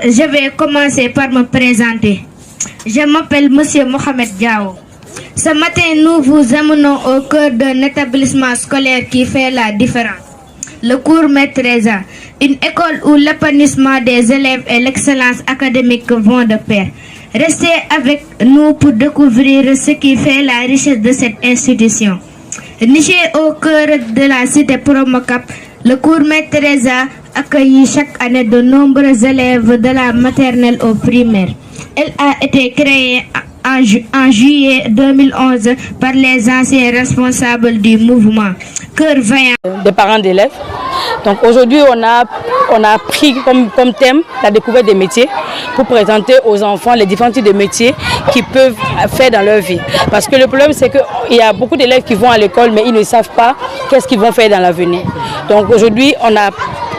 je vais commencer par me présenter. Je m'appelle Monsieur Mohamed Diao. Ce matin, nous vous amenons au cœur d'un établissement scolaire qui fait la différence. Le cours Maître Teresa, une école où l'épanouissement des élèves et l'excellence académique vont de pair. Restez avec nous pour découvrir ce qui fait la richesse de cette institution. Niché au cœur de la cité Promocap, le cours Maître Teresa accueille chaque année de nombreux élèves de la maternelle au primaire. Elle a été créée en juillet 2011 par les anciens responsables du mouvement Cœur Vaillant. Des parents d'élèves. Donc aujourd'hui, on a pris comme thème la découverte des métiers pour présenter aux enfants les différents types de métiers qu'ils peuvent faire dans leur vie. Parce que le problème, c'est qu'il y a beaucoup d'élèves qui vont à l'école, mais ils ne savent pas qu'est-ce qu'ils vont faire dans l'avenir. Donc aujourd'hui, on a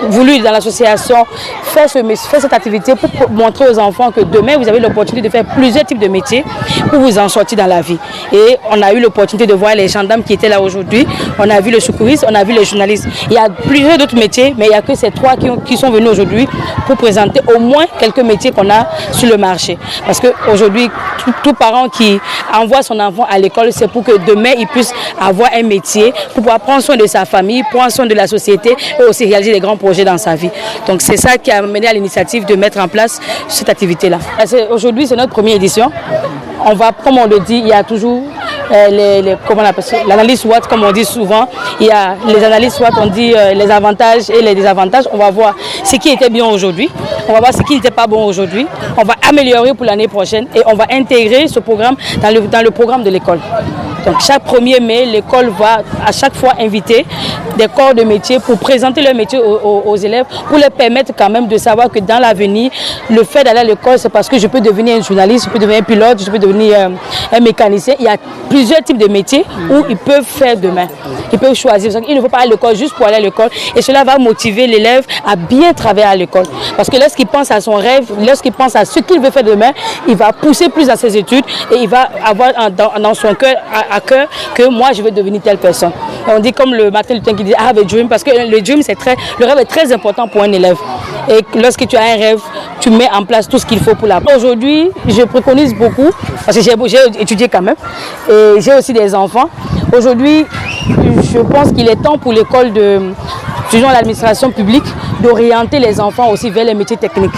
voulu dans l'association faire cette activité pour montrer aux enfants que demain vous avez l'opportunité de faire plusieurs types de métiers pour vous en sortir dans la vie. Et on a eu l'opportunité de voir les gendarmes qui étaient là aujourd'hui, on a vu les secouristes, on a vu les journalistes. Il y a plusieurs d'autres métiers, mais il n'y a que ces trois qui sont venus aujourd'hui pour présenter au moins quelques métiers qu'on a sur le marché. Parce qu'aujourd'hui, tout parent qui envoie son enfant à l'école, c'est pour que demain il puisse avoir un métier, pour pouvoir prendre soin de sa famille, prendre soin de la société et aussi réaliser des grands projets dans sa vie. Donc c'est ça qui a mené à l'initiative de mettre en place cette activité-là. Aujourd'hui, c'est notre première édition. On va, comme on le dit, il y a toujours l'analyse SWOT, comme on dit souvent. Il y a les analyses SWOT, on dit les avantages et les désavantages. On va voir ce qui était bien aujourd'hui, on va voir ce qui n'était pas bon aujourd'hui. On va améliorer pour l'année prochaine et on va intégrer ce programme dans le programme de l'école. Donc chaque 1er mai, l'école va à chaque fois inviter des corps de métier pour présenter leur métier aux élèves, pour leur permettre quand même de savoir que dans l'avenir, le fait d'aller à l'école, c'est parce que je peux devenir un journaliste, je peux devenir un pilote, je peux devenir un mécanicien. Il y a plusieurs types de métiers où ils peuvent faire demain. Ils peuvent choisir. Il ne faut pas aller à l'école juste pour aller à l'école. Et cela va motiver l'élève à bien travailler à l'école. Parce que lorsqu'il pense à son rêve, lorsqu'il pense à ce qu'il veut faire demain, il va pousser plus à ses études et il va avoir dans son cœur à cœur que moi je veux devenir telle personne. Et on dit comme le Martin Luther qui dit I have a dream, parce que le dream le rêve est très important pour un élève. Et lorsque tu as un rêve, tu mets en place tout ce qu'il faut pour la. Aujourd'hui, je préconise beaucoup, parce que j'ai étudié quand même, et j'ai aussi des enfants. Aujourd'hui, je pense qu'il est temps pour l'école de l'administration publique d'orienter les enfants aussi vers les métiers techniques.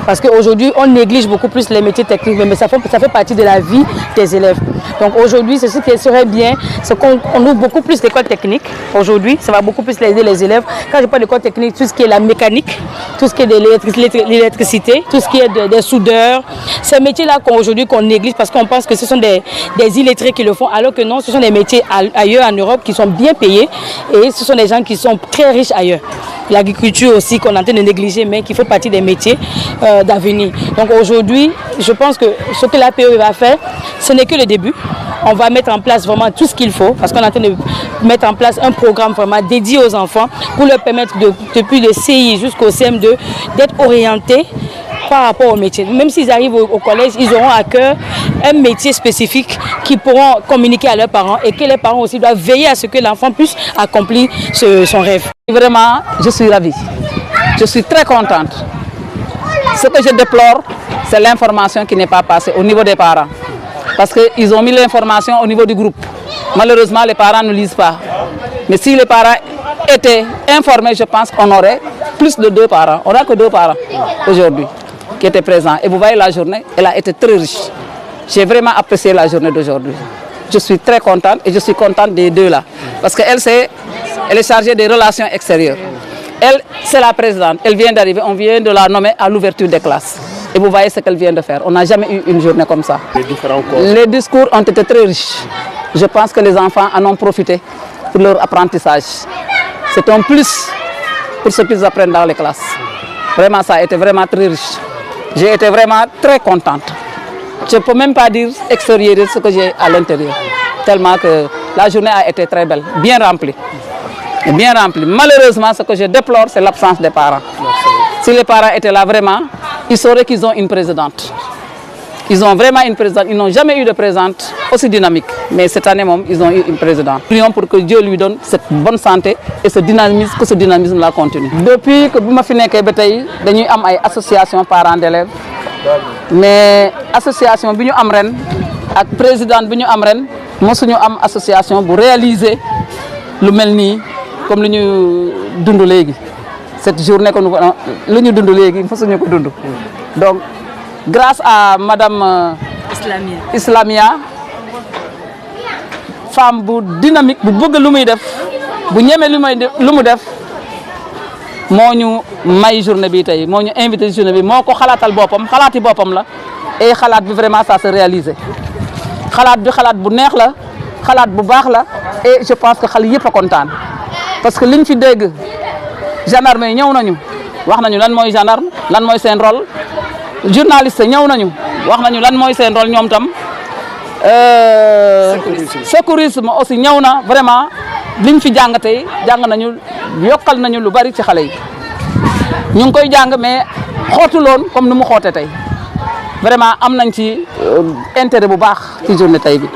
Parce qu'aujourd'hui, on néglige beaucoup plus les métiers techniques, mais ça fait partie de la vie des élèves. Donc aujourd'hui, c'est ce qui serait bien, c'est qu'on ouvre beaucoup plus d'écoles techniques. Aujourd'hui, ça va beaucoup plus aider les élèves. Quand je parle d'écoles techniques, tout ce qui est la mécanique, tout ce qui est de l'électricité, tout ce qui est des soudeurs, ces métiers-là aujourd'hui qu'on néglige parce qu'on pense que ce sont des illettrés qui le font, alors que non, ce sont des métiers ailleurs en Europe qui sont bien payés et ce sont des gens qui sont très riches ailleurs. L'agriculture aussi qu'on est en train de négliger, mais qui fait partie des métiers d'avenir. Donc aujourd'hui, je pense que ce que l'APE va faire, ce n'est que le début. On va mettre en place vraiment tout ce qu'il faut, parce qu'on est en train de mettre en place un programme vraiment dédié aux enfants pour leur permettre depuis le CI jusqu'au CM2 d'être orientés par rapport au métier. Même s'ils arrivent au collège, ils auront à cœur un métier spécifique qu'ils pourront communiquer à leurs parents et que les parents aussi doivent veiller à ce que l'enfant puisse accomplir son rêve. Vraiment, je suis ravie. Je suis très contente. Ce que je déplore, c'est l'information qui n'est pas passée au niveau des parents. Parce qu'ils ont mis l'information au niveau du groupe. Malheureusement, les parents ne lisent pas. Mais si les parents étaient informés, je pense qu'on aurait plus de 2 parents. On n'a que 2 parents aujourd'hui qui étaient présents. Et vous voyez, la journée, elle a été très riche. J'ai vraiment apprécié la journée d'aujourd'hui. Je suis très contente et je suis contente des 2 là. Parce qu'elle est chargée des relations extérieures. Elle, c'est la présidente. Elle vient d'arriver. On vient de la nommer à l'ouverture des classes. Et vous voyez ce qu'elle vient de faire. On n'a jamais eu une journée comme ça. Les discours ont été très riches. Je pense que les enfants en ont profité pour leur apprentissage. C'est un plus pour ce qu'ils apprennent dans les classes. Vraiment, ça a été vraiment très riche. J'ai été vraiment très contente. Je ne peux même pas dire extérieur ce que j'ai à l'intérieur. Tellement que la journée a été très belle, bien remplie. Bien remplie. Malheureusement, ce que je déplore, c'est l'absence des parents. Si les parents étaient là vraiment, ils sauraient qu'ils ont une présidente. Ils ont vraiment une présidente, ils n'ont jamais eu de présidente aussi dynamique. Mais cette année même, ils ont eu une présidente. Prions pour que Dieu lui donne cette bonne santé et ce dynamisme, que ce dynamisme-là continue. Depuis que je suis venu à nous avons une association parents d'élèves. Mais l'association que nous avons, avec le président que nous avons, nous avons une association pour réaliser le melni comme nous avons cette journée que nous avons. Donc, grâce à Madame Islamia, femme dynamique, bu bëgg lu muy def, bu ñëmé lu mu def, moo ñu may journée bi tay, moo ñu invité journée bi, moo ko xalaatal boppam, xalaati boppam la, et xalaat bi vraiment ça se réaliser. Xalaat bi xalaat bu neex la, xalaat bu baax la, et je pense que xale yëpp a kontaan. Parce que liñ fi dégg, gendarme yi ñëw nañu, wax nañu lan mooy gendarme, lan mooy seen rôle. Journaliste ñëw nañu wax nañu lan mooy seen rôle ñoom tam secourisme aussi ñëw na vraiment liñ fi jàng tey jàng nañu yokkal nañu lu bari ci xale yi ñu ngi koy jàng mais xootuloon comme ni mu xoote tey vraiment am nañ ci intérêt bu baax ci journée tey bi